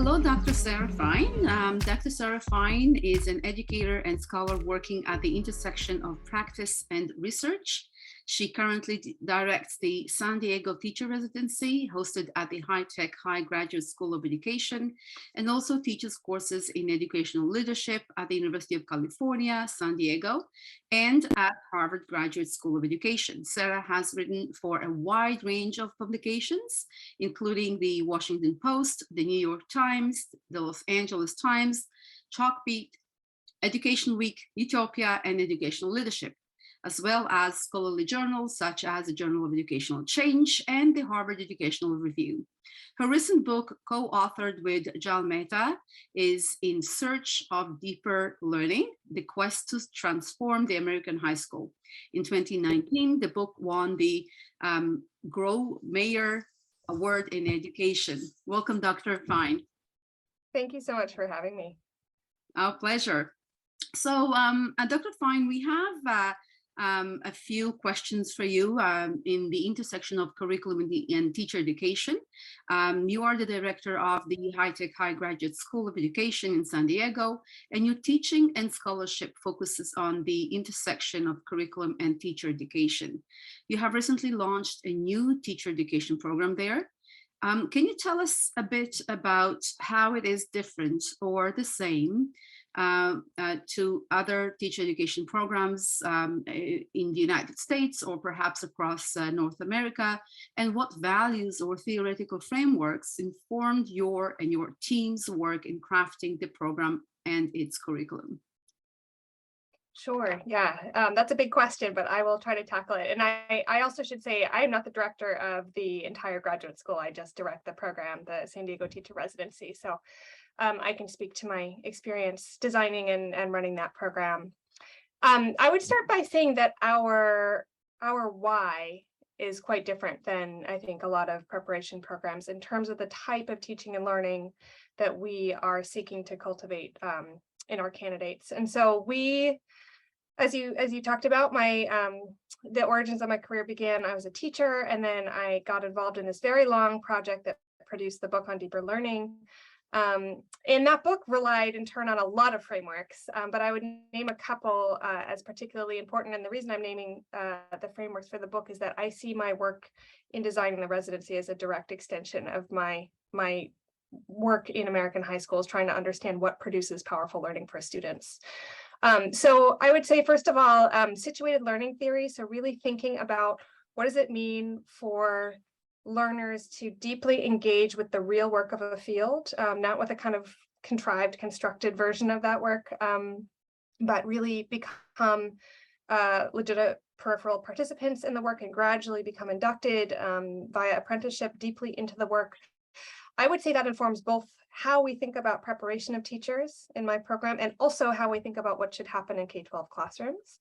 Hello, Dr. Sarah Fine. Dr. Sarah Fine is an educator and scholar working at the intersection of practice and research. She currently directs the San Diego Teacher Residency, hosted at the High-Tech High Graduate School of Education, and also teaches courses in educational leadership at the University of California, San Diego, and at Harvard Graduate School of Education. Sarah has written for a wide range of publications, including the Washington Post, the New York Times, the Los Angeles Times, Chalkbeat, Education Week, Utopia, and Educational Leadership, as well as scholarly journals such as the Journal of Educational Change and the Harvard Educational Review. Her recent book, co-authored with Jal Mehta, is In Search of Deeper Learning, The Quest to Transform the American High School. In 2019, the book won the Grow Mayer Award in Education. Welcome, Dr. Fine. Thank you so much for having me. Our pleasure. So, Dr. Fine, we have a few questions for you in the intersection of curriculum and teacher education. You are the director of the High-Tech High Graduate School of Education in San Diego, and your teaching and scholarship focuses on the intersection of curriculum and teacher education. You have recently launched a new teacher education program there. Can you tell us a bit about how it is different or the same to other teacher education programs in the United States or perhaps across North America, and what values or theoretical frameworks informed your and your team's work in crafting the program and its curriculum? Sure, yeah, that's a big question, but I will try to tackle it. And I also should say I am not the director of the entire graduate school. I just direct the program, the San Diego Teacher Residency. So I can speak to my experience designing and running that program. I would start by saying that our why is quite different than I think a lot of preparation programs in terms of the type of teaching and learning that we are seeking to cultivate in our candidates. And so we, as you talked about, the origins of my career began, I was a teacher, and then I got involved in this very long project that produced the book on deeper learning. And that book relied in turn on a lot of frameworks, but I would name a couple as particularly important. And the reason I'm naming the frameworks for the book is that I see my work in designing the residency as a direct extension of my work in American high schools, trying to understand what produces powerful learning for students. So I would say, first of all, situated learning theory. So really thinking about what does it mean for learners to deeply engage with the real work of a field, not with a kind of contrived, constructed version of that work, but really become legitimate peripheral participants in the work and gradually become inducted via apprenticeship deeply into the work. I would say that informs both how we think about preparation of teachers in my program and also how we think about what should happen in K-12 classrooms.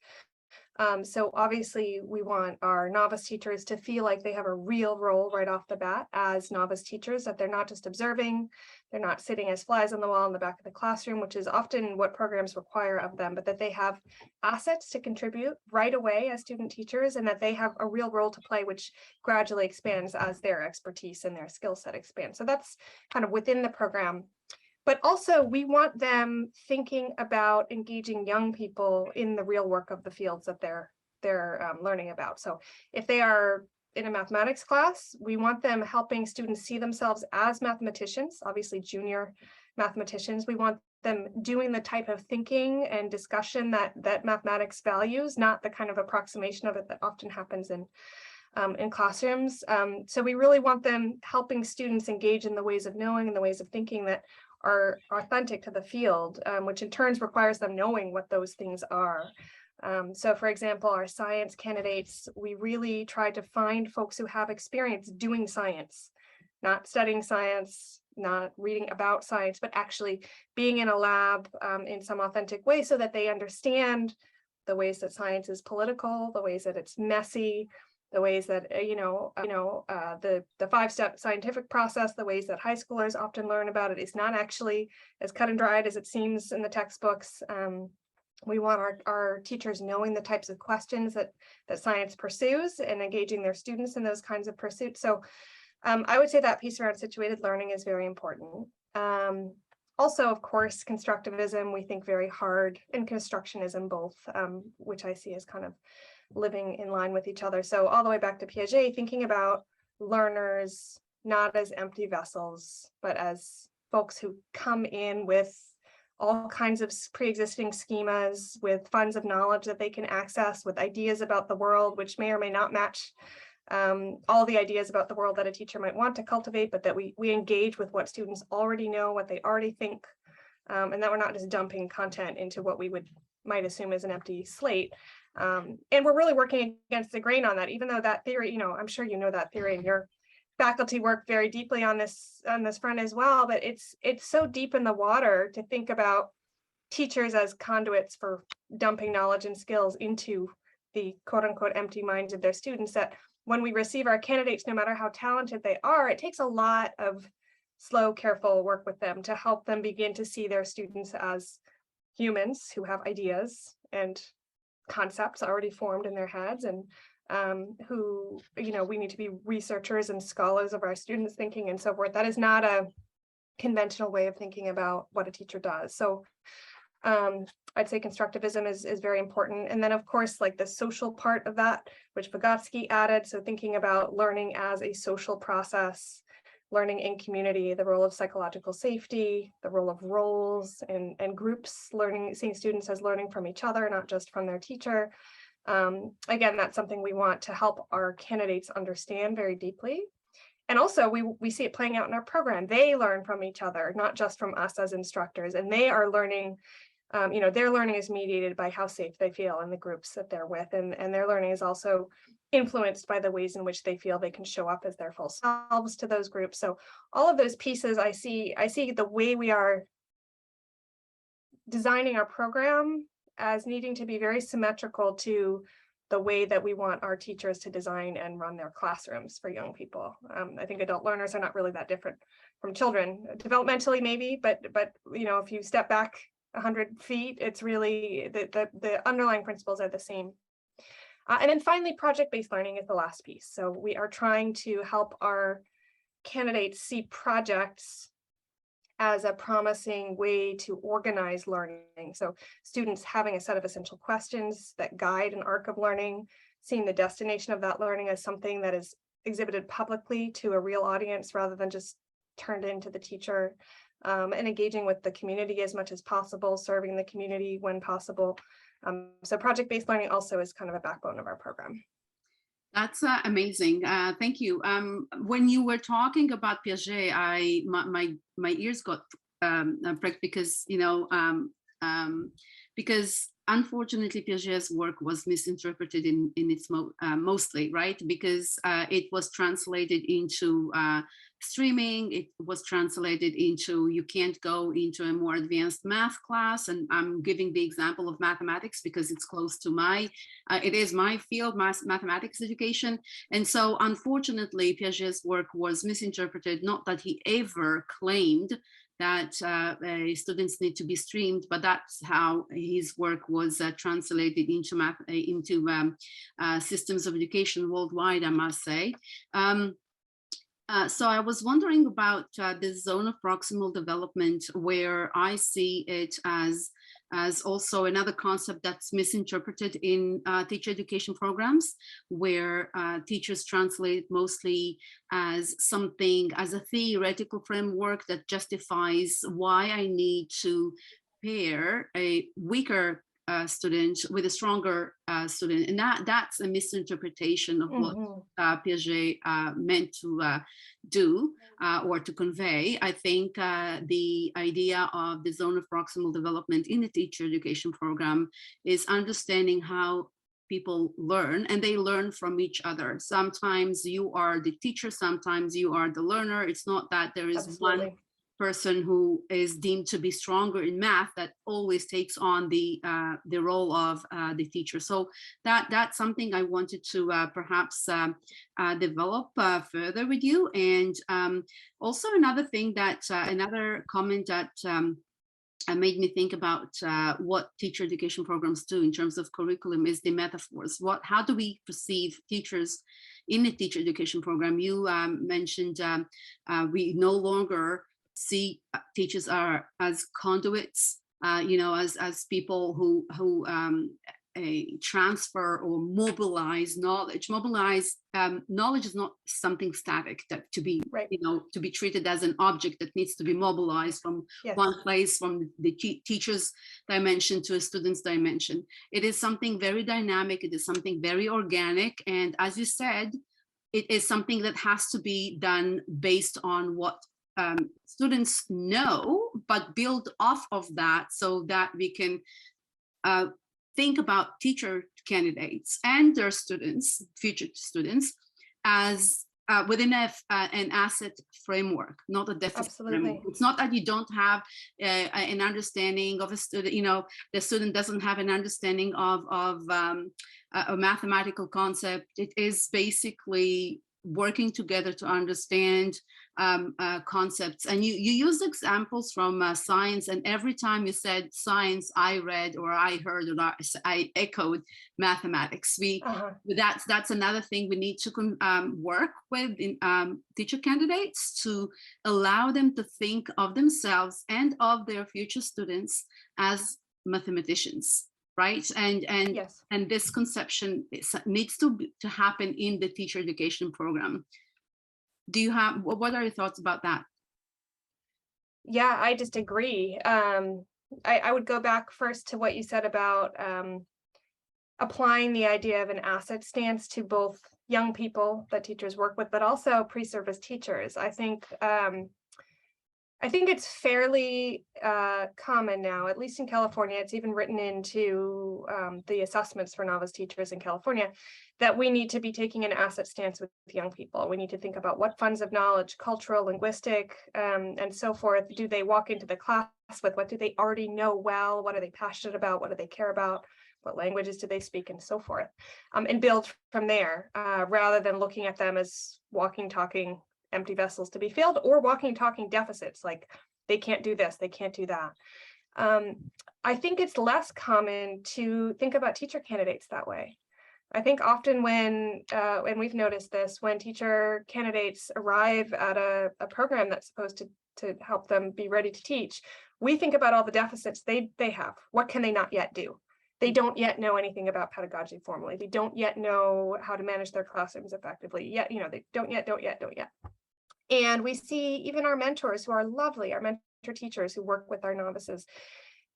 So obviously we want our novice teachers to feel like they have a real role right off the bat as novice teachers, that they're not just observing, they're not sitting as flies on the wall in the back of the classroom, which is often what programs require of them, but that they have assets to contribute right away as student teachers, and that they have a real role to play, which gradually expands as their expertise and their skill set expands. So that's kind of within the program. But also we want them thinking about engaging young people in the real work of the fields that they're learning about. So if they are in a mathematics class, we want them helping students see themselves as mathematicians, obviously junior mathematicians. We want them doing the type of thinking and discussion that mathematics values, not the kind of approximation of it that often happens in classrooms. So we really want them helping students engage in the ways of knowing and the ways of thinking that are authentic to the field, which in turn requires them knowing what those things are. So for example, our science candidates, we really try to find folks who have experience doing science, not studying science, not reading about science, but actually being in a lab in some authentic way so that they understand the ways that science is political, the ways that it's messy, the ways that, the five-step scientific process, the ways that high schoolers often learn about it is not actually as cut and dried as it seems in the textbooks. We want our teachers knowing the types of questions that science pursues and engaging their students in those kinds of pursuits. So I would say that piece around situated learning is very important. Also, of course, constructivism, we think very hard, and constructionism both, which I see as kind of living in line with each other. So all the way back to Piaget, thinking about learners not as empty vessels, but as folks who come in with all kinds of pre-existing schemas, with funds of knowledge that they can access, with ideas about the world, which may or may not match all the ideas about the world that a teacher might want to cultivate, but that we engage with what students already know, what they already think, and that we're not just dumping content into what we might assume is an empty slate. And we're really working against the grain on that, even though that theory, I'm sure you know that theory, and your faculty work very deeply on this front as well. But it's so deep in the water to think about teachers as conduits for dumping knowledge and skills into the quote unquote empty minds of their students, that when we receive our candidates, no matter how talented they are, it takes a lot of slow, careful work with them to help them begin to see their students as humans who have ideas and concepts already formed in their heads, and who, we need to be researchers and scholars of our students' thinking and so forth. That is not a conventional way of thinking about what a teacher does. So I'd say constructivism is very important. And then, of course, like the social part of that, which Vygotsky added. So thinking about learning as a social process, learning in community, the role of psychological safety, the role of roles and groups, seeing students as learning from each other, not just from their teacher. Again, that's something we want to help our candidates understand very deeply. And also we see it playing out in our program. They learn from each other, not just from us as instructors, and they are learning. Their learning is mediated by how safe they feel in the groups that they're with, and their learning is also influenced by the ways in which they feel they can show up as their full selves to those groups. So all of those pieces, I see the way we are designing our program as needing to be very symmetrical to the way that we want our teachers to design and run their classrooms for young people. I think adult learners are not really that different from children, developmentally maybe, but if you step back 100 feet, it's really the underlying principles are the same. And then finally, project-based learning is the last piece. So we are trying to help our candidates see projects as a promising way to organize learning. So students having a set of essential questions that guide an arc of learning, seeing the destination of that learning as something that is exhibited publicly to a real audience rather than just turned into the teacher, and engaging with the community as much as possible, serving the community when possible. So project-based learning also is kind of a backbone of our program. That's amazing. Thank you. When you were talking about Piaget, my ears got pricked because because unfortunately Piaget's work was misinterpreted in its mostly, right? Because it was translated into streaming. It was translated into you can't go into a more advanced math class, and I'm giving the example of mathematics because it's close to it is my field, mathematics education. And so unfortunately Piaget's work was misinterpreted. Not that he ever claimed that students need to be streamed, but that's how his work was translated into systems of education worldwide, I must say. So I was wondering about the zone of proximal development, where I see it as also another concept that's misinterpreted in teacher education programs, where teachers translate mostly as a theoretical framework that justifies why I need to pair a weaker student with a stronger student, and that's a misinterpretation of what Piaget meant to do or to convey. I think the idea of the zone of proximal development in the teacher education program is understanding how people learn, and they learn from each other. Sometimes you are the teacher, sometimes you are the learner. It's not that there is one person who is deemed to be stronger in math that always takes on the role of the teacher. So that's something I wanted to perhaps develop further with you. And also another thing another comment that made me think about what teacher education programs do in terms of curriculum is the metaphors. How do we perceive teachers in the teacher education program? You mentioned we no longer see teachers are as conduits, as people who transfer or mobilize knowledge. Knowledge is not something static that to be, Right. to be treated as an object that needs to be mobilized from Yes. one place, from the teacher's dimension to a student's dimension. It is something very dynamic. It is something very organic. And as you said, it is something that has to be done based on what students know, but build off of that so that we can think about teacher candidates and their students, future students, as within an asset framework, not a deficit framework. It's not that you don't have an understanding of a student, the student doesn't have an understanding of a mathematical concept. It is basically working together to understand concepts. And you used examples from science, and every time you said science, I read or I heard or I echoed mathematics. That's another thing we need to work with in teacher candidates, to allow them to think of themselves and of their future students as mathematicians. Right, and yes. And this conception needs to happen in the teacher education program. What are your thoughts about that? Yeah, I just agree. I would go back first to what you said about applying the idea of an asset stance to both young people that teachers work with, but also pre-service teachers. I think it's fairly common now, at least in California. It's even written into the assessments for novice teachers in California, that we need to be taking an asset stance with young people. We need to think about what funds of knowledge, cultural, linguistic, and so forth, do they walk into the class with? What do they already know well? What are they passionate about? What do they care about? What languages do they speak, and so forth, and build from there, rather than looking at them as walking, talking empty vessels to be filled, or walking, talking deficits, like they can't do this, they can't do that. I think it's less common to think about teacher candidates that way. I think often when, and we've noticed this, when teacher candidates arrive at a program that's supposed to help them be ready to teach, we think about all the deficits they have. What can they not yet do? They don't yet know anything about pedagogy formally. They don't yet know how to manage their classrooms effectively. Yet, they don't yet. And we see even our mentors, who are lovely, our mentor teachers who work with our novices,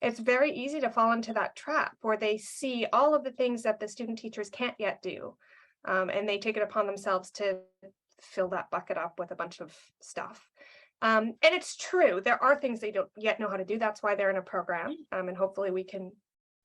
it's very easy to fall into that trap where they see all of the things that the student teachers can't yet do. And they take it upon themselves to fill that bucket up with a bunch of stuff. And it's true, there are things they don't yet know how to do. That's why they're in a program. And hopefully we can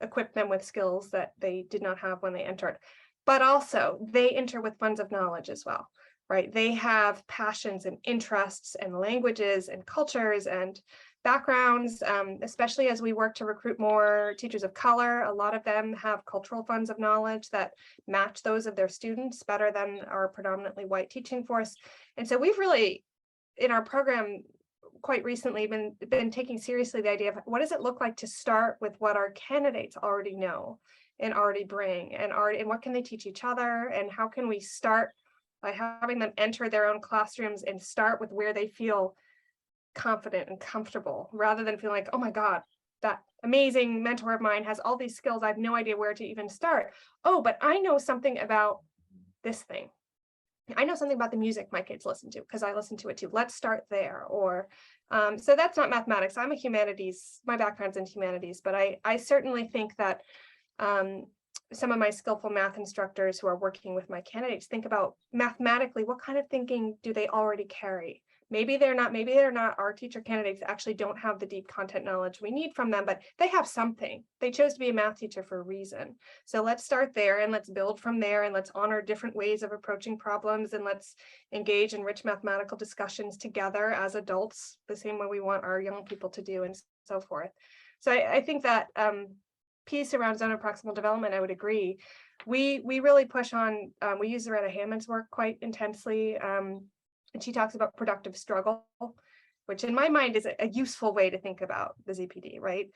equip them with skills that they did not have when they entered. But also they enter with funds of knowledge as well. Right? They have passions and interests and languages and cultures and backgrounds, especially as we work to recruit more teachers of color. A lot of them have cultural funds of knowledge that match those of their students better than our predominantly white teaching force. And so we've really, in our program, quite recently been taking seriously the idea of what does it look like to start with what our candidates already know and already bring, and what can they teach each other, and how can we start by having them enter their own classrooms and start with where they feel confident and comfortable, rather than feeling like, oh my God, that amazing mentor of mine has all these skills, I have no idea where to even start. Oh, but I know something about this thing. I know something about the music my kids listen to because I listen to it too. Let's start there. Or so that's not mathematics. I'm a humanities, my background's in humanities, but I certainly think that some of my skillful math instructors who are working with my candidates think about mathematically, what kind of thinking do they already carry? Maybe they're not, our teacher candidates actually don't have the deep content knowledge we need from them, but they have something. They chose to be a math teacher for a reason. So let's start there and let's build from there, and let's honor different ways of approaching problems, and let's engage in rich mathematical discussions together as adults, the same way we want our young people to do, and so forth. So I think that piece around zone of proximal development, I would agree. We really push on, we use Loretta Hammond's work quite intensely. And she talks about productive struggle, which in my mind is a useful way to think about the ZPD, right?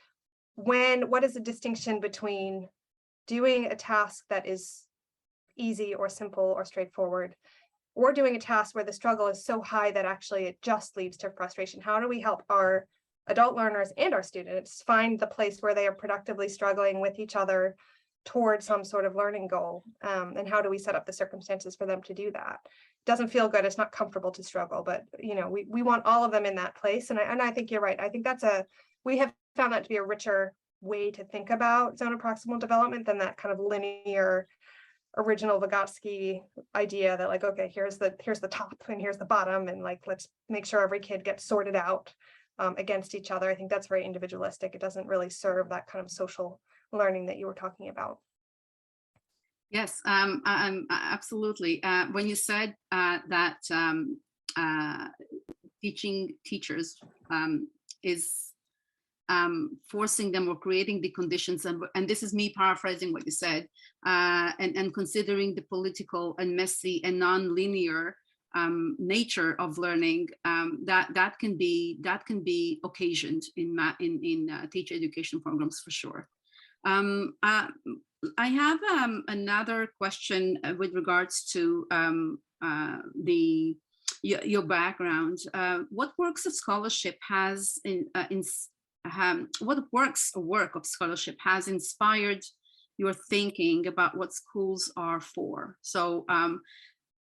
What is the distinction between doing a task that is easy or simple or straightforward or doing a task where the struggle is so high that actually it just leads to frustration. How do we help our adult learners and our students find the place where they are productively struggling with each other towards some sort of learning goal? And how do we set up the circumstances for them to do that? It doesn't feel good. It's not comfortable to struggle, but we want all of them in that place. And I think you're right. I think we have found that to be a richer way to think about zone of proximal development than that kind of linear original Vygotsky idea that, like, okay, here's the top and here's the bottom, and like, let's make sure every kid gets sorted out against each other. I think that's very individualistic. It doesn't really serve that kind of social learning that you were talking about. Yes, absolutely. When you said that teaching teachers is forcing them or creating the conditions, and this is me paraphrasing what you said, and considering the political and messy and non-linear nature of learning, that can be occasioned in teacher education programs for sure. I have another question with regards to your background. What works of scholarship has what work of scholarship has inspired your thinking about what schools are for? So, and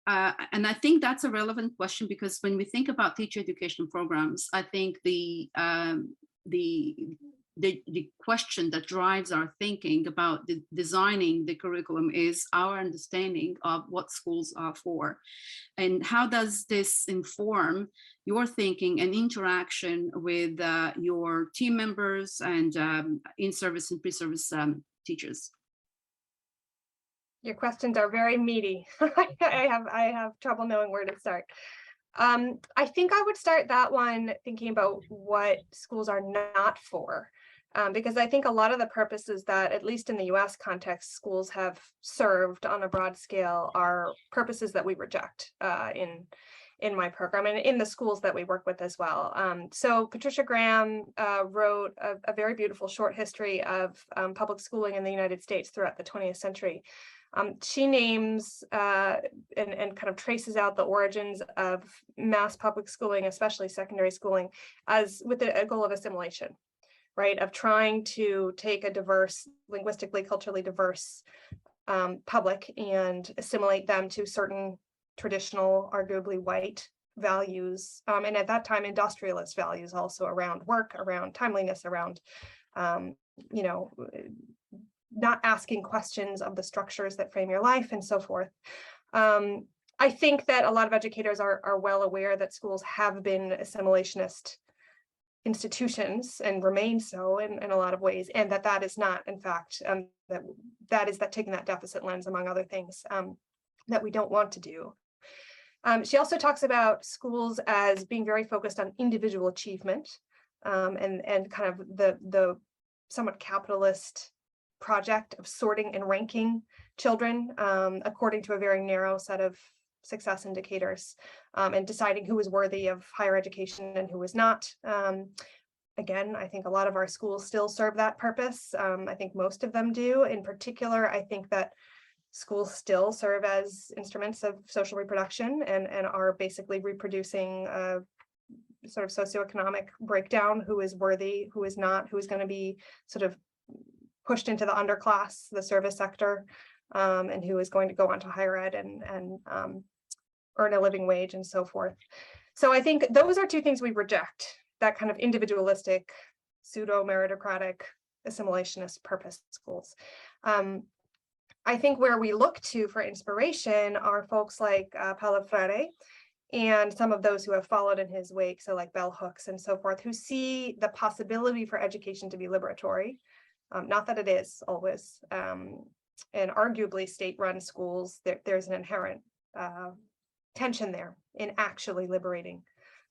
I think that's a relevant question, because when we think about teacher education programs, I think the question that drives our thinking about designing the curriculum is our understanding of what schools are for. And how does this inform your thinking and interaction with your team members and in-service and pre-service teachers? Your questions are very meaty. I have trouble knowing where to start. I think I would start that one thinking about what schools are not for, because I think a lot of the purposes that, at least in the US context, schools have served on a broad scale are purposes that we reject in my program and in the schools that we work with as well. So Patricia Graham wrote a very beautiful short history of public schooling in the United States throughout the 20th century. She names and kind of traces out the origins of mass public schooling, especially secondary schooling, as with a goal of assimilation, right? Of trying to take a diverse, linguistically, culturally diverse public and assimilate them to certain traditional, arguably white values. And at that time, industrialist values also around work, around timeliness, around, not asking questions of the structures that frame your life and so forth. I think that a lot of educators are well aware that schools have been assimilationist institutions and remain so in a lot of ways, and that is not, in fact, that is taking that deficit lens, among other things, that we don't want to do. She also talks about schools as being very focused on individual achievement, and kind of the somewhat capitalist project of sorting and ranking children according to a very narrow set of success indicators, and deciding who was worthy of higher education and who was not. Again, I think a lot of our schools still serve that purpose. I think most of them do. In particular, I think that schools still serve as instruments of social reproduction and are basically reproducing a sort of socioeconomic breakdown: who is worthy, who is not, who is going to be sort of pushed into the underclass, the service sector, and who is going to go on to higher ed and earn a living wage and so forth. So I think those are two things we reject: that kind of individualistic, pseudo-meritocratic, assimilationist purpose schools. I think where we look to for inspiration are folks like Paulo Freire and some of those who have followed in his wake, so like bell hooks and so forth, who see the possibility for education to be liberatory. Not that it is always, and arguably state-run schools, there's an inherent tension there in actually liberating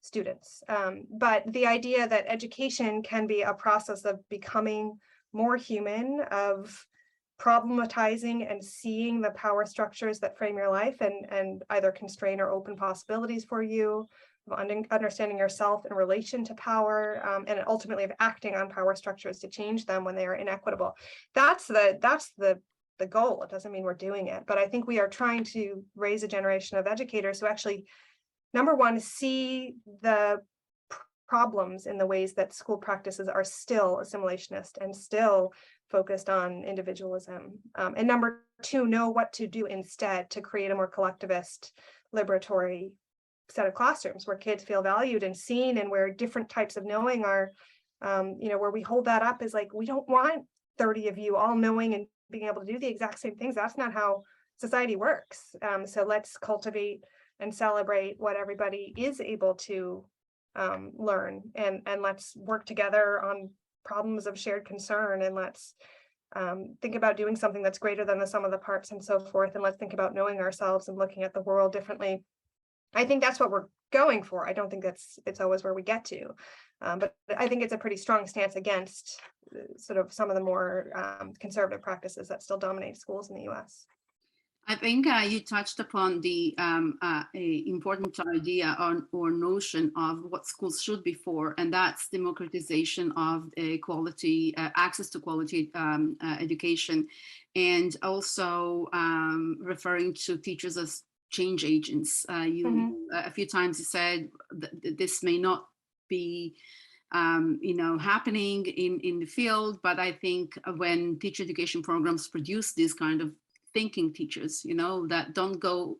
students. But the idea that education can be a process of becoming more human, of problematizing and seeing the power structures that frame your life and either constrain or open possibilities for you, of understanding yourself in relation to power, and ultimately of acting on power structures to change them when they are inequitable. That's the the goal. It doesn't mean we're doing it, but I think we are trying to raise a generation of educators who actually, number one, see the problems in the ways that school practices are still assimilationist and still focused on individualism. And number two, know what to do instead to create a more collectivist, liberatory set of classrooms where kids feel valued and seen, and where different types of knowing are, where we hold that up as like, we don't want 30 of you all knowing and being able to do the exact same things. That's not how society works. So let's cultivate and celebrate what everybody is able to learn, and let's work together on problems of shared concern, and let's think about doing something that's greater than the sum of the parts and so forth, and let's think about knowing ourselves and looking at the world differently. I think that's what we're going for. I don't think it's always where we get to, but I think it's a pretty strong stance against sort of some of the more conservative practices that still dominate schools in the US. I think you touched upon the important idea or notion of what schools should be for, and that's democratization of quality access to quality education, and also referring to teachers as change agents. A few times you said that this may not be happening in the field, but I think when teacher education programs produce these kind of thinking teachers, that don't go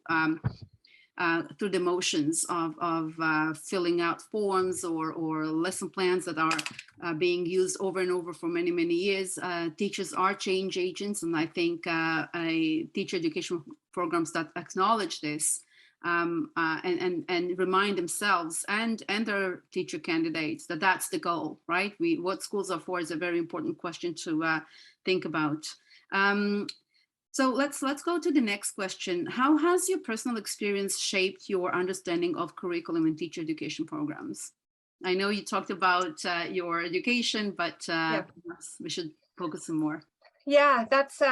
through the motions of filling out forms or lesson plans that are being used over and over for many, many years. Teachers are change agents, and I think teacher education programs that acknowledge this and remind themselves and their teacher candidates that that's the goal, right? What schools are for is a very important question to think about. So let's go to the next question. How has your personal experience shaped your understanding of curriculum and teacher education programs? I know you talked about your education, but perhaps we should focus some more. Yeah, that's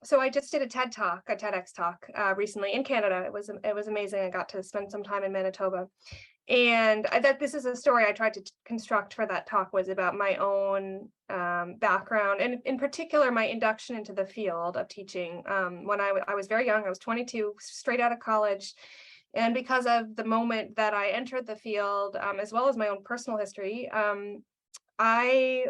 so I just did a TEDx talk recently in Canada. It was amazing. I got to spend some time in Manitoba. And this is a story I tried to construct for that talk, was about my own background, and in particular, my induction into the field of teaching. When I was very young, I was 22, straight out of college. And because of the moment that I entered the field, as well as my own personal history, I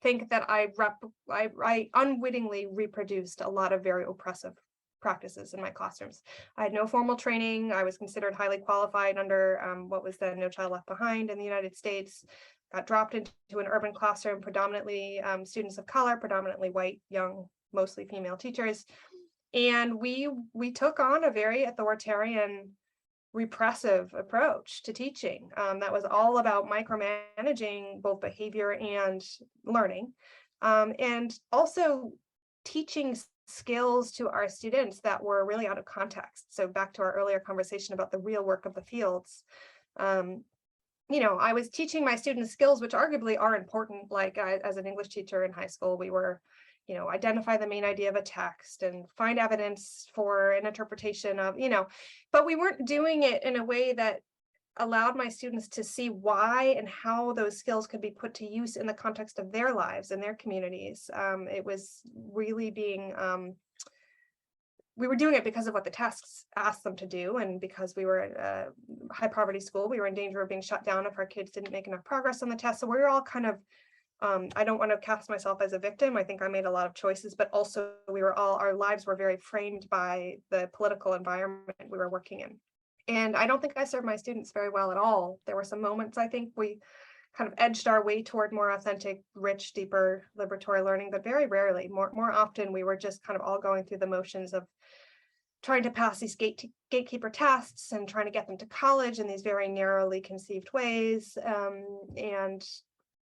think that I unwittingly reproduced a lot of very oppressive practices in my classrooms. I had no formal training. I was considered highly qualified under what was then No Child Left Behind in the United States. Got dropped into an urban classroom, predominantly students of color, predominantly white, young, mostly female teachers. And we took on a very authoritarian, repressive approach to teaching that was all about micromanaging both behavior and learning, and also teaching skills to our students that were really out of context. So back to our earlier conversation about the real work of the fields, I was teaching my students skills which arguably are important. Like as an English teacher in high school, we were, identify the main idea of a text and find evidence for an interpretation of, but we weren't doing it in a way that allowed my students to see why and how those skills could be put to use in the context of their lives and their communities. It was really we were doing it because of what the tests asked them to do, and because we were a high poverty school, we were in danger of being shut down if our kids didn't make enough progress on the test. So we were all kind of, I don't want to cast myself as a victim. I think I made a lot of choices, but also our lives were very framed by the political environment we were working in. And I don't think I served my students very well at all. There were some moments I think we kind of edged our way toward more authentic, rich, deeper liberatory learning, but very rarely. More often, we were just kind of all going through the motions of trying to pass these gatekeeper tests and trying to get them to college in these very narrowly conceived ways, and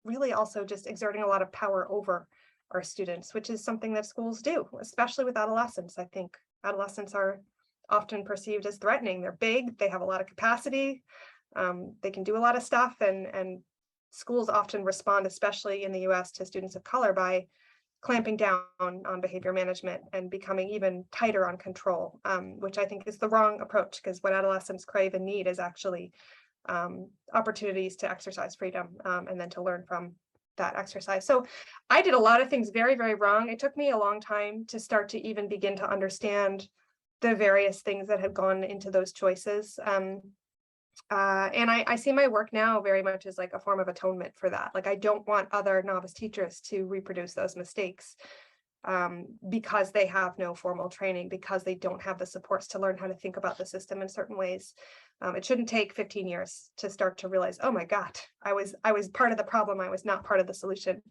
really also just exerting a lot of power over our students, which is something that schools do, especially with adolescents. I think adolescents are often perceived as threatening. They're big, they have a lot of capacity, they can do a lot of stuff, and schools often respond, especially in the US, to students of color by clamping down on behavior management and becoming even tighter on control, which I think is the wrong approach, because what adolescents crave and need is actually opportunities to exercise freedom and then to learn from that exercise. So I did a lot of things very, very wrong. It took me a long time to start to even begin to understand the various things that had gone into those choices. And I see my work now very much as like a form of atonement for that. Like, I don't want other novice teachers to reproduce those mistakes because they have no formal training, because they don't have the supports to learn how to think about the system in certain ways. It shouldn't take 15 years to start to realize, oh my God, I was part of the problem. I was not part of the solution.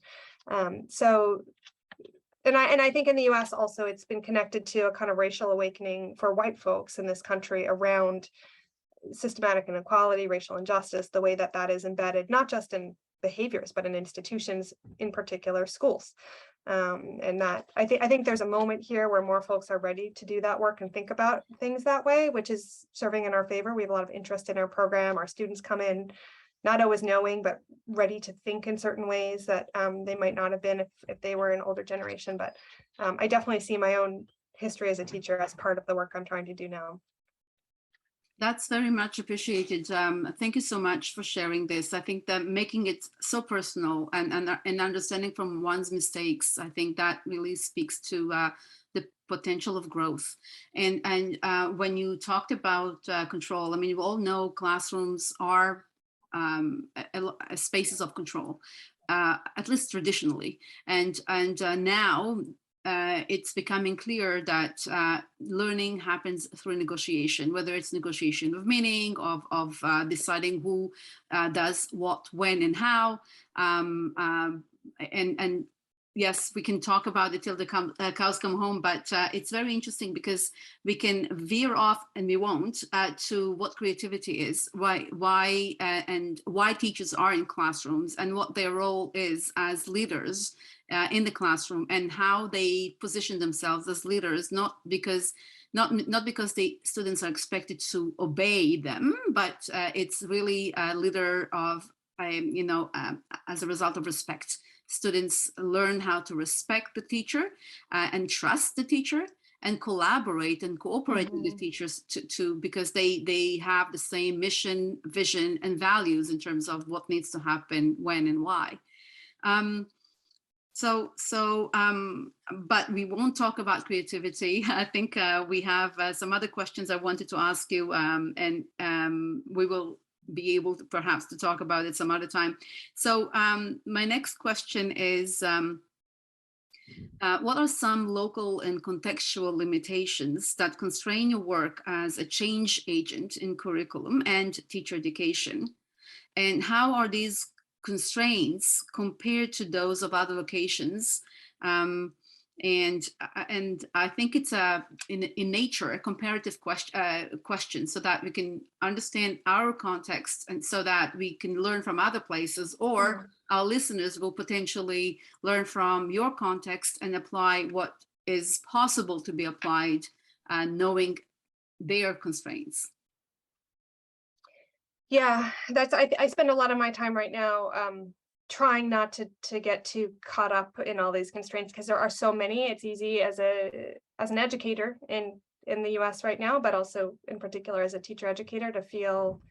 And I think in the US also, it's been connected to a kind of racial awakening for white folks in this country around systematic inequality, racial injustice, the way that that is embedded, not just in behaviors, but in institutions, in particular schools. And that I think there's a moment here where more folks are ready to do that work and think about things that way, which is serving in our favor. We have a lot of interest in our program. Our students come in not always knowing, but ready to think in certain ways that they might not have been if they were an older generation. But I definitely see my own history as a teacher as part of the work I'm trying to do now. That's very much appreciated. Thank you so much for sharing this. I think that making it so personal and understanding from one's mistakes, I think that really speaks to the potential of growth. And when you talked about control, I mean, you all know classrooms are spaces of control, at least traditionally. And now, it's becoming clear that learning happens through negotiation, whether it's negotiation of meaning, of deciding who does what, when, and how. And yes, we can talk about it till the cows come home, but it's very interesting because we can veer off, and we won't, to what creativity is, why teachers are in classrooms, and what their role is as leaders in the classroom, and how they position themselves as leaders, not because the students are expected to obey them, but it's really a leader of, as a result of respect. Students learn how to respect the teacher and trust the teacher and collaborate and cooperate with the teachers because they have the same mission, vision, and values in terms of what needs to happen, when, and why. But we won't talk about creativity. I think we have some other questions I wanted to ask you, and we will be able to perhaps to talk about it some other time. So my next question is, what are some local and contextual limitations that constrain your work as a change agent in curriculum and teacher education? And how are these constraints compared to those of other locations? And I think it's in nature a comparative question, so that we can understand our context, and so that we can learn from other places, or our listeners will potentially learn from your context and apply what is possible to be applied, knowing their constraints. Yeah, I spend a lot of my time right now trying not to get too caught up in all these constraints, because there are so many. It's easy as an educator in the US right now, but also in particular as a teacher educator, to feel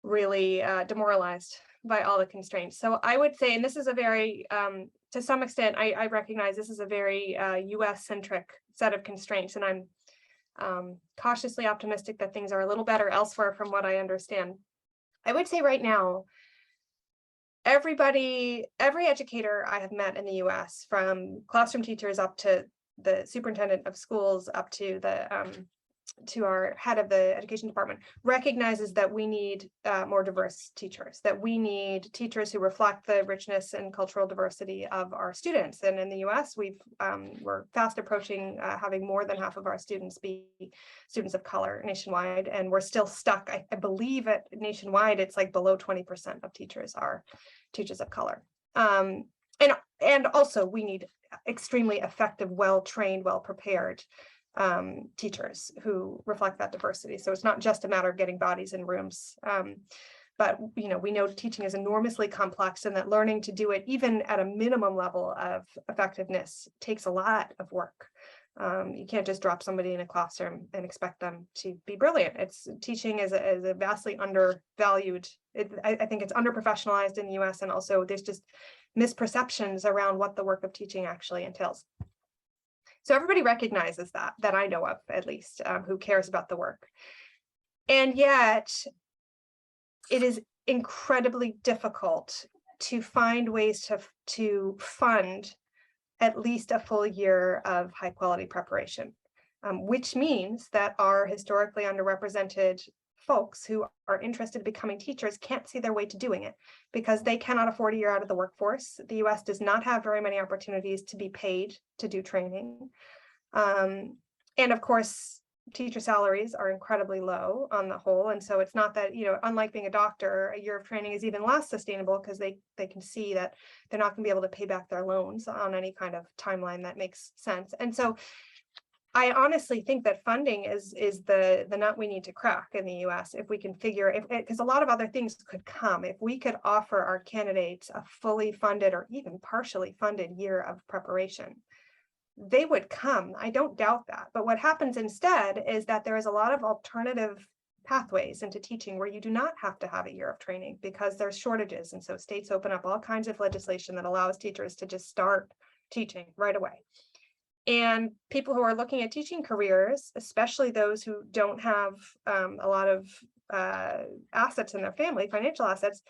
really demoralized by all the constraints. So I would say, and this is a very, to some extent, I recognize this is a very US centric set of constraints, and I'm cautiously optimistic that things are a little better elsewhere from what I understand. I would say right now, every educator I have met in the US, from classroom teachers up to the superintendent of schools, up to to our head of the education department, recognizes that we need more diverse teachers, that we need teachers who reflect the richness and cultural diversity of our students. And in the US, we're fast approaching having more than half of our students be students of color nationwide, and we're still stuck. I believe at nationwide, it's like below 20% of teachers are teachers of color. And also we need extremely effective, well-trained, well-prepared teachers who reflect that diversity. So it's not just a matter of getting bodies in rooms, but we know teaching is enormously complex, and that learning to do it even at a minimum level of effectiveness takes a lot of work. You can't just drop somebody in a classroom and expect them to be brilliant. Teaching is a vastly undervalued. I think it's underprofessionalized in the US, and also there's just misperceptions around what the work of teaching actually entails. So everybody recognizes that I know of, at least, who cares about the work. And yet it is incredibly difficult to find ways to fund at least a full year of high quality preparation, which means that our historically underrepresented folks who are interested in becoming teachers can't see their way to doing it because they cannot afford a year out of the workforce. The US does not have very many opportunities to be paid to do training. And of course, teacher salaries are incredibly low on the whole. And so it's not that, unlike being a doctor, a year of training is even less sustainable because they can see that they're not going to be able to pay back their loans on any kind of timeline that makes sense. And so I honestly think that funding is the nut we need to crack in the US if we can figure, because a lot of other things could come. If we could offer our candidates a fully funded or even partially funded year of preparation, they would come. I don't doubt that. But what happens instead is that there is a lot of alternative pathways into teaching where you do not have to have a year of training because there's shortages. And so states open up all kinds of legislation that allows teachers to just start teaching right away. And people who are looking at teaching careers, especially those who don't have a lot of assets in their family, financial assets,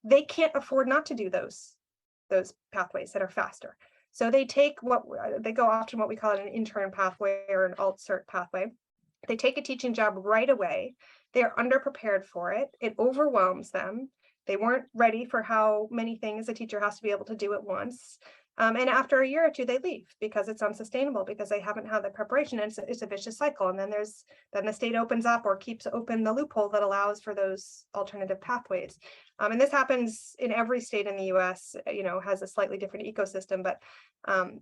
they can't afford not to do those pathways that are faster. So they go often what we call an intern pathway or an alt-cert pathway. They take a teaching job right away. They are underprepared for it. It overwhelms them. They weren't ready for how many things a teacher has to be able to do at once. And after a year or two, they leave because it's unsustainable because they haven't had the preparation. And it's a vicious cycle. And then the state opens up or keeps open the loophole that allows for those alternative pathways. And this happens in every state in the US, has a slightly different ecosystem, but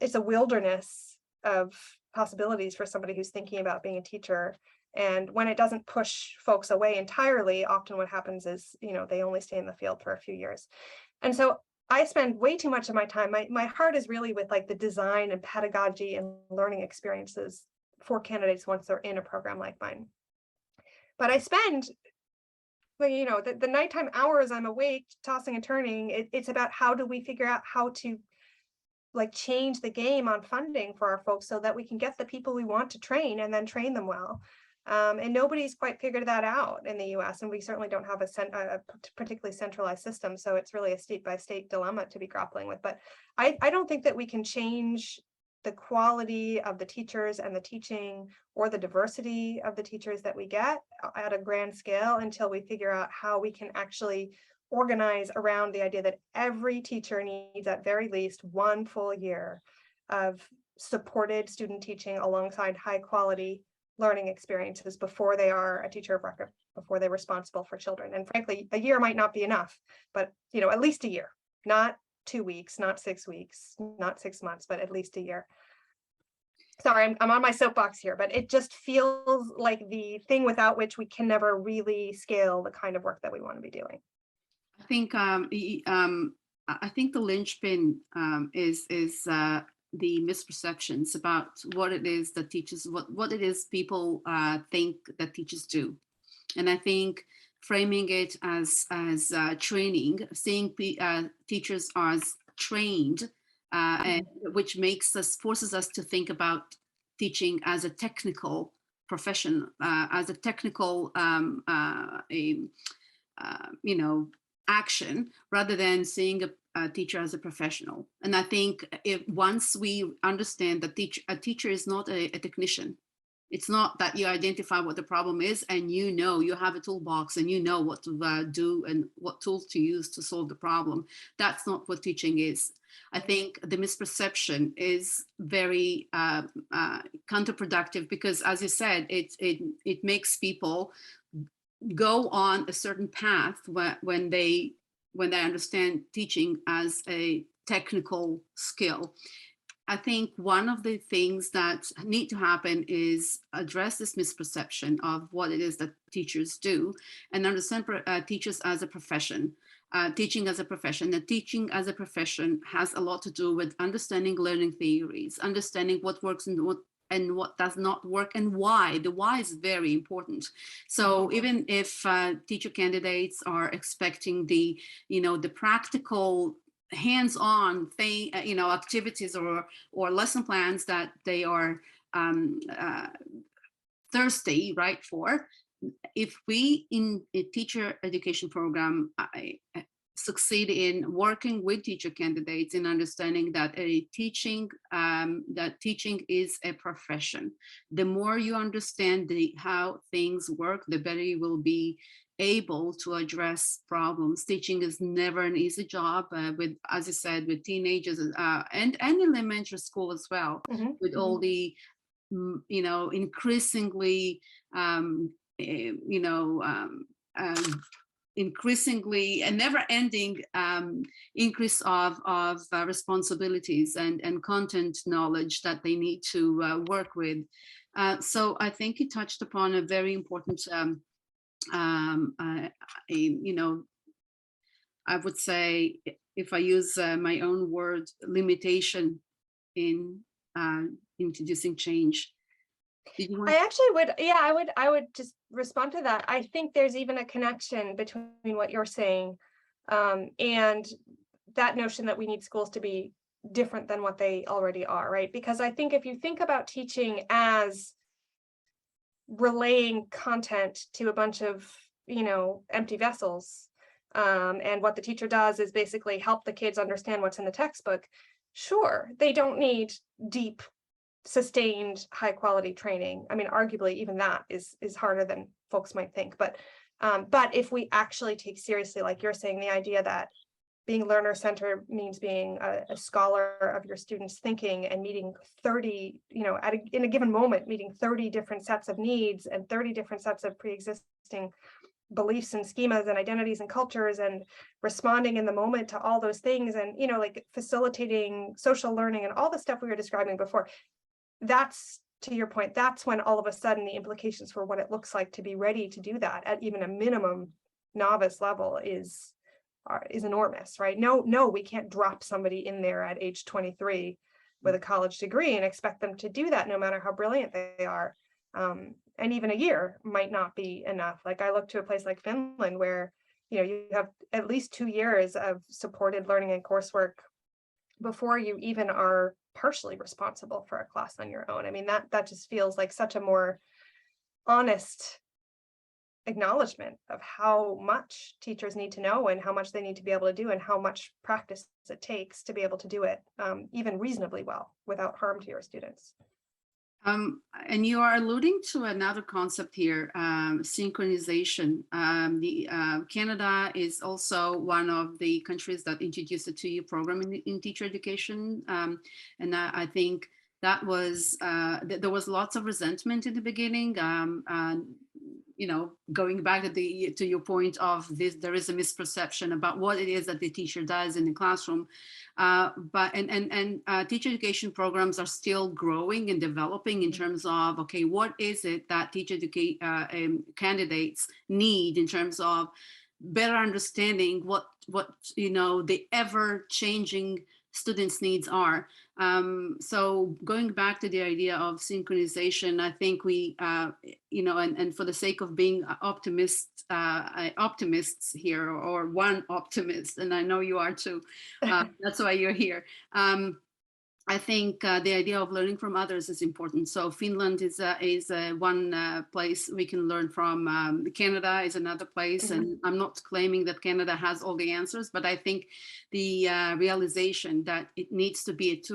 it's a wilderness of possibilities for somebody who's thinking about being a teacher. And when it doesn't push folks away entirely, often what happens is, they only stay in the field for a few years. And so I spend way too much of my time. My heart is really with like the design and pedagogy and learning experiences for candidates once they're in a program like mine. But I spend, the nighttime hours I'm awake, tossing and turning. It's about how do we figure out how to change the game on funding for our folks so that we can get the people we want to train and then train them well. And nobody's quite figured that out in the US, and we certainly don't have a particularly centralized system. So it's really a state by state dilemma to be grappling with. But I don't think that we can change the quality of the teachers and the teaching or the diversity of the teachers that we get at a grand scale until we figure out how we can actually organize around the idea that every teacher needs at very least one full year of supported student teaching alongside high quality learning experiences before they are a teacher of record, before they're responsible for children. And frankly, a year might not be enough, but at least a year, not 2 weeks, not 6 weeks, not 6 months, but at least a year. Sorry, I'm on my soapbox here, but it just feels like the thing without which we can never really scale the kind of work that we want to be doing. I think the linchpin is the misperceptions about what it is that teachers, what it is people think that teachers do. And I think framing it as training, seeing teachers as trained, and which forces us to think about teaching as a technical profession, as a technical action, rather than seeing a teacher as a professional. And I think once we understand that a teacher is not a technician, it's not that you identify what the problem is and you have a toolbox and you know what to do and what tools to use to solve the problem. That's not what teaching is. I think the misperception is very counterproductive because, as you said, it makes people go on a certain path when they understand teaching as a technical skill. I think one of the things that need to happen is address this misperception of what it is that teachers do and understand teachers as a profession, teaching as a profession. And teaching as a profession has a lot to do with understanding learning theories, understanding what works and what does not work and why. The why is very important. So even if teacher candidates are expecting the practical hands-on thing, activities or lesson plans that they are thirsty, right, for. If we in a teacher education program succeed in working with teacher candidates in understanding that teaching is a profession, the more you understand how things work, the better you will be able to address problems. Teaching is never an easy job, with, as I said, with teenagers and elementary school as well, with all the increasingly increasingly and never-ending increase of responsibilities and content knowledge that they need to work with. So I think you touched upon a very important, I would say, if I use my own word, limitation in introducing change. I actually would, yeah, I would just respond to that. I think there's even a connection between what you're saying and that notion that we need schools to be different than what they already are, right? Because I think if you think about teaching as relaying content to a bunch of, empty vessels, and what the teacher does is basically help the kids understand what's in the textbook. Sure, they don't need deep, sustained, high quality training. I mean, arguably even that is harder than folks might think. But if we actually take seriously, like you're saying, the idea that being learner centered means being a scholar of your students' thinking and meeting 30, in a given moment, meeting 30 different sets of needs and 30 different sets of pre-existing beliefs and schemas and identities and cultures, and responding in the moment to all those things, and like facilitating social learning and all the stuff we were describing before. That's, to your point, that's when all of a sudden the implications for what it looks like to be ready to do that at even a minimum novice level is enormous, right? No, we can't drop somebody in there at age 23 with a college degree and expect them to do that, no matter how brilliant they are. And even a year might not be enough. Like, I look to a place like Finland, where you have at least 2 years of supported learning and coursework before you even are partially responsible for a class on your own. I mean, that just feels like such a more honest acknowledgement of how much teachers need to know and how much they need to be able to do and how much practice it takes to be able to do it even reasonably well without harm to your students. And you are alluding to another concept here, synchronization. Canada is also one of the countries that introduced a 2-year program in teacher education. And I think that was, there was lots of resentment in the beginning. Going back to your point of this, there is a misperception about what it is that the teacher does in the classroom. But teacher education programs are still growing and developing in terms of, okay, what is it that teacher candidates need in terms of better understanding what the ever-changing students' needs are. So going back to the idea of synchronization, I think we, and for the sake of being optimists here, or one optimist, and I know you are too, that's why you're here. I think the idea of learning from others is important. So Finland is one place we can learn from. Canada is another place, and I'm not claiming that Canada has all the answers, but I think the realization that it needs to be at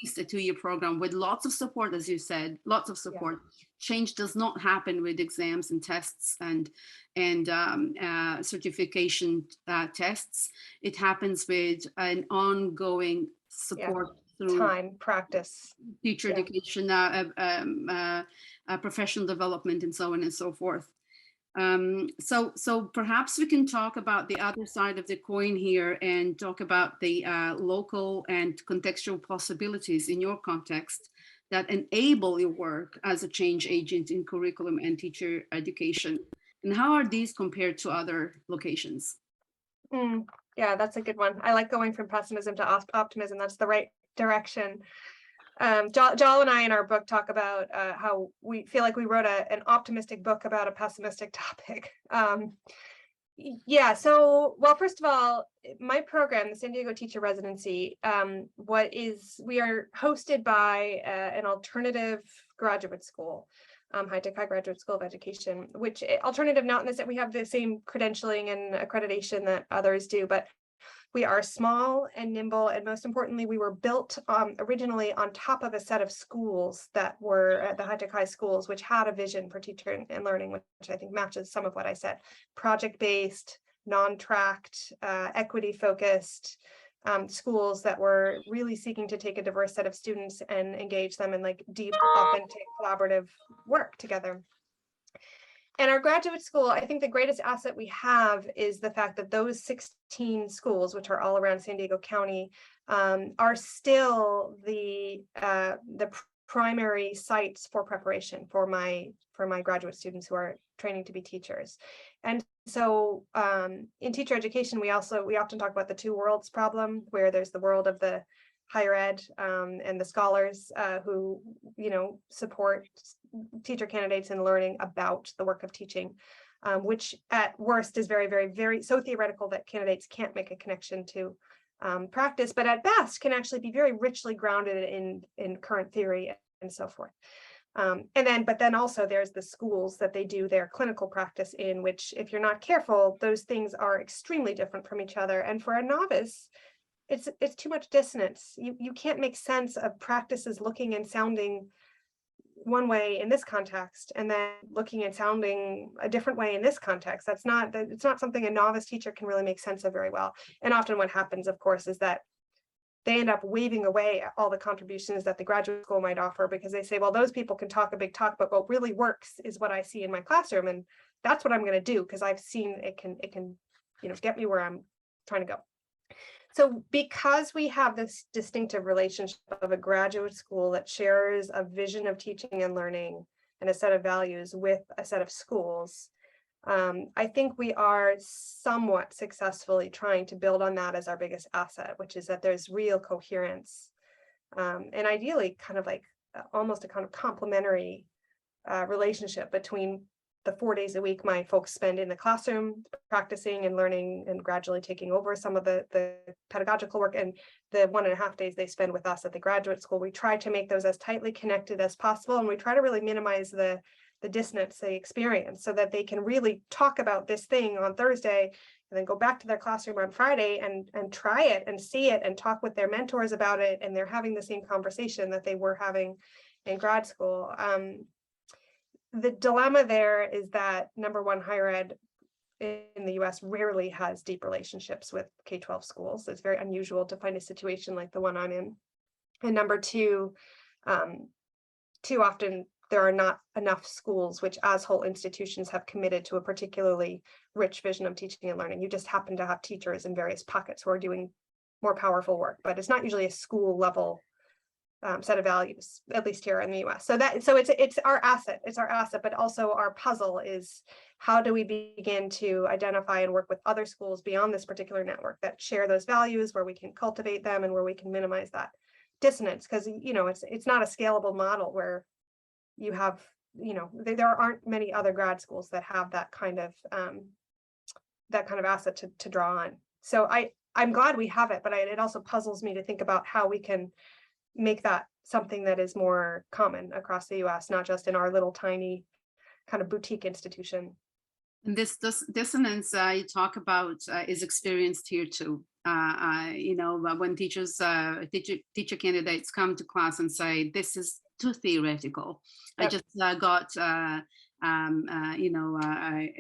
least a 2-year program with lots of support, as you said, lots of support. Yeah. Change does not happen with exams and tests and certification tests. It happens with an ongoing support. Yeah. Time, practice, teacher education, professional development, and so on and so forth. So perhaps we can talk about the other side of the coin here and talk about the local and contextual possibilities in your context that enable your work as a change agent in curriculum and teacher education. And how are these compared to other locations? Yeah, that's a good one. I like going from pessimism to optimism. That's the right direction. Jal and I in our book talk about how we feel like we wrote an optimistic book about a pessimistic topic. Yeah, so, well, first of all, my program, the San Diego Teacher Residency, we are hosted by an alternative graduate school, High Tech High Graduate School of Education, which alternative not in the sense we have the same credentialing and accreditation that others do, but we are small and nimble, and most importantly, we were built originally on top of a set of schools that were at the High Tech High schools, which had a vision for teacher and learning, which I think matches some of what I said: project-based, non-tracked, equity-focused schools that were really seeking to take a diverse set of students and engage them in like deep, authentic, collaborative work together. And our graduate school, I think the greatest asset we have is the fact that those 16 schools, which are all around San Diego County, are still the primary sites for preparation for my graduate students who are training to be teachers. And so in teacher education, we often talk about the two worlds problem, where there's the world of the higher ed and the scholars who support teacher candidates in learning about the work of teaching, which at worst is very, very, very so theoretical that candidates can't make a connection to practice, but at best can actually be very richly grounded in current theory and so forth. But then also there's the schools that they do their clinical practice in, which if you're not careful, those things are extremely different from each other. And for a novice, it's too much dissonance. You can't make sense of practices looking and sounding one way in this context and then looking and sounding a different way in this context. It's not something a novice teacher can really make sense of very well. And often what happens, of course, is that they end up waving away all the contributions that the graduate school might offer, because they say, well, those people can talk a big talk, but what really works is what I see in my classroom, and that's what I'm going to do because I've seen it can get me where I'm trying to go. So because we have this distinctive relationship of a graduate school that shares a vision of teaching and learning and a set of values with a set of schools, I think we are somewhat successfully trying to build on that as our biggest asset, which is that there's real coherence and ideally kind of like almost a kind of complementary relationship between the 4 days a week my folks spend in the classroom practicing and learning and gradually taking over some of the pedagogical work, and the 1.5 days they spend with us at the graduate school. We try to make those as tightly connected as possible, and we try to really minimize the dissonance they experience so that they can really talk about this thing on Thursday and then go back to their classroom on Friday and try it and see it and talk with their mentors about it, and they're having the same conversation that they were having in grad school. The dilemma there is that, number one, higher ed in the US rarely has deep relationships with K-12 schools. It's very unusual to find a situation like the one I'm in. And number two, too often there are not enough schools which as whole institutions have committed to a particularly rich vision of teaching and learning. You just happen to have teachers in various pockets who are doing more powerful work, but it's not usually a school level set of values, at least here in the US. So it's our asset. It's our asset, but also our puzzle is, how do we begin to identify and work with other schools beyond this particular network that share those values, where we can cultivate them and where we can minimize that dissonance? Because it's not a scalable model where you have, there aren't many other grad schools that have that kind of asset to draw on. So I'm glad we have it, but it also puzzles me to think about how we can make that something that is more common across the US, not just in our little tiny kind of boutique institution. And this dissonance you talk about is experienced here too. When teacher candidates come to class and say, this is too theoretical. Yep. I just got a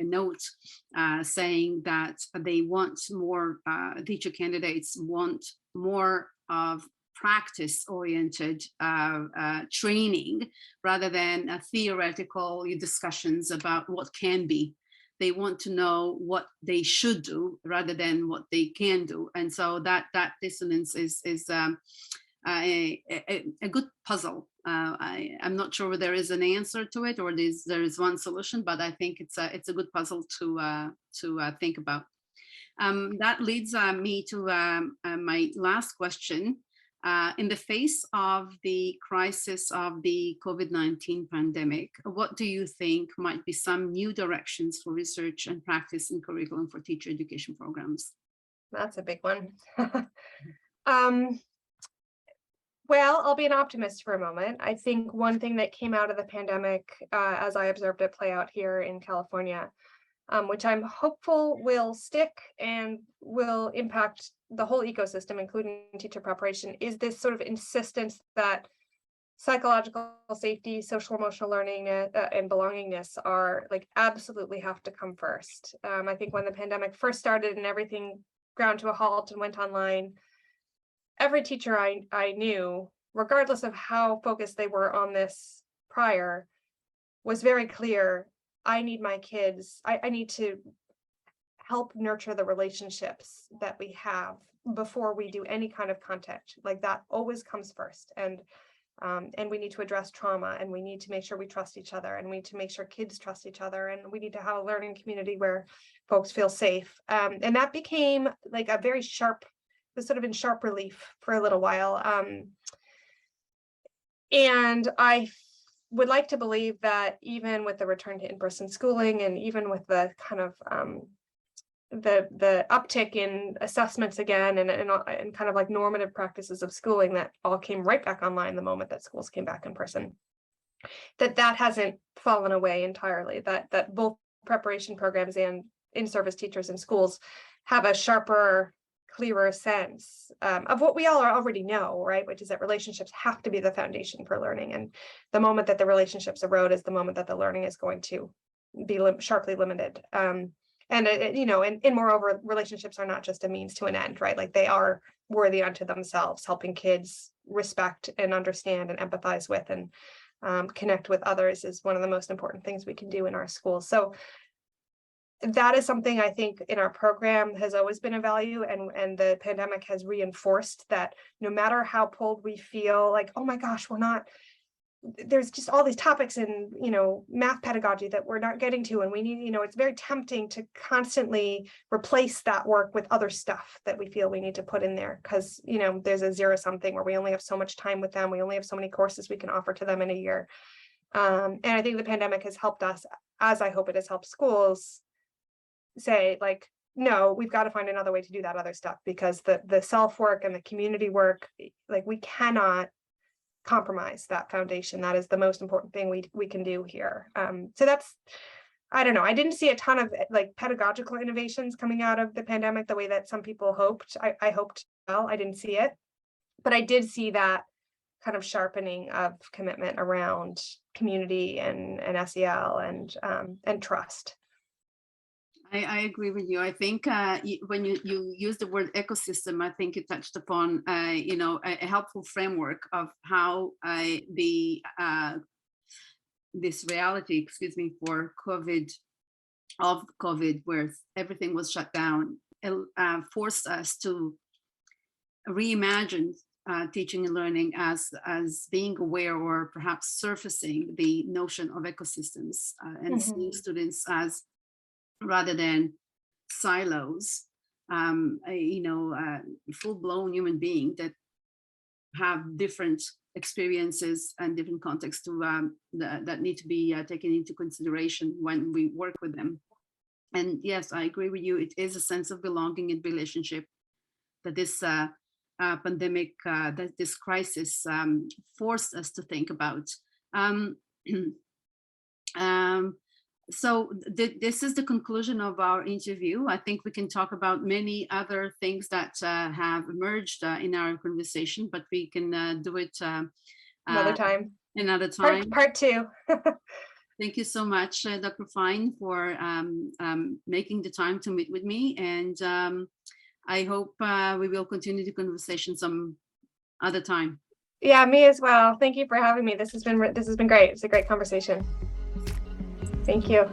note saying that they want more, teacher candidates want more of practice-oriented training rather than theoretical discussions about what can be. They want to know what they should do rather than what they can do, and so that dissonance is a good puzzle. I'm not sure there is an answer to it, or there is one solution, but I think it's a good puzzle to think about. That leads me to my last question. In the face of the crisis of the COVID-19 pandemic, what do you think might be some new directions for research and practice in curriculum for teacher education programs? That's a big one. Well, I'll be an optimist for a moment. I think one thing that came out of the pandemic, as I observed it play out here in California, which I'm hopeful will stick and will impact the whole ecosystem, including teacher preparation, is this sort of insistence that psychological safety, social emotional learning, and belongingness are like absolutely have to come first. I think when the pandemic first started and everything ground to a halt and went online, every teacher I knew, regardless of how focused they were on this prior, was very clear. I need my kids, I need to help nurture the relationships that we have before we do any kind of contact. Like that always comes first. And we need to address trauma, and we need to make sure we trust each other, and we need to make sure kids trust each other, and we need to have a learning community where folks feel safe. And that became like a very sharp, was sort of in sharp relief for a little while. And I would like to believe that even with the return to in-person schooling, and even with the kind of the uptick in assessments again, and kind of like normative practices of schooling that all came right back online the moment that schools came back in person, that hasn't fallen away entirely, that both preparation programs and in-service teachers in schools have a sharper, clearer sense of what we all already know, right? Which is that relationships have to be the foundation for learning. And the moment that the relationships erode is the moment that the learning is going to be sharply limited. And moreover, relationships are not just a means to an end, right? Like they are worthy unto themselves. Helping kids respect and understand and empathize with and connect with others is one of the most important things we can do in our schools. So that is something I think in our program has always been a value, and the pandemic has reinforced that. No matter how pulled we feel, like, oh my gosh, there's just all these topics in, math pedagogy that we're not getting to, and we need, it's very tempting to constantly replace that work with other stuff that we feel we need to put in there, because, there's a zero-sum thing where we only have so much time with them. We only have so many courses we can offer to them in a year. And I think the pandemic has helped us, as I hope it has helped schools, say, like, no, we've got to find another way to do that other stuff, because the self work and the community work, like, we cannot compromise that foundation. That is the most important thing we can do here. So that's, I don't know, I didn't see a ton of like pedagogical innovations coming out of the pandemic the way that some people hoped. I hoped, well, I didn't see it, but I did see that kind of sharpening of commitment around community and SEL and trust. I agree with you. I think when you use the word ecosystem, I think you touched upon a helpful framework of how this reality, for COVID, where everything was shut down, forced us to reimagine teaching and learning as being aware, or perhaps surfacing the notion of ecosystems, and seeing students as, rather than silos, full-blown human being that have different experiences and different contexts that need to be taken into consideration when we work with them. And yes, I agree with you. It is a sense of belonging and relationship that this pandemic, that this crisis forced us to think about. So this is the conclusion of our interview. I think we can talk about many other things that have emerged in our conversation, but we can do it another time. Another time. Part two. Thank you so much, Dr. Fine, for making the time to meet with me. And I hope we will continue the conversation some other time. Yeah, me as well. Thank you for having me. This has been great. It's a great conversation. Thank you.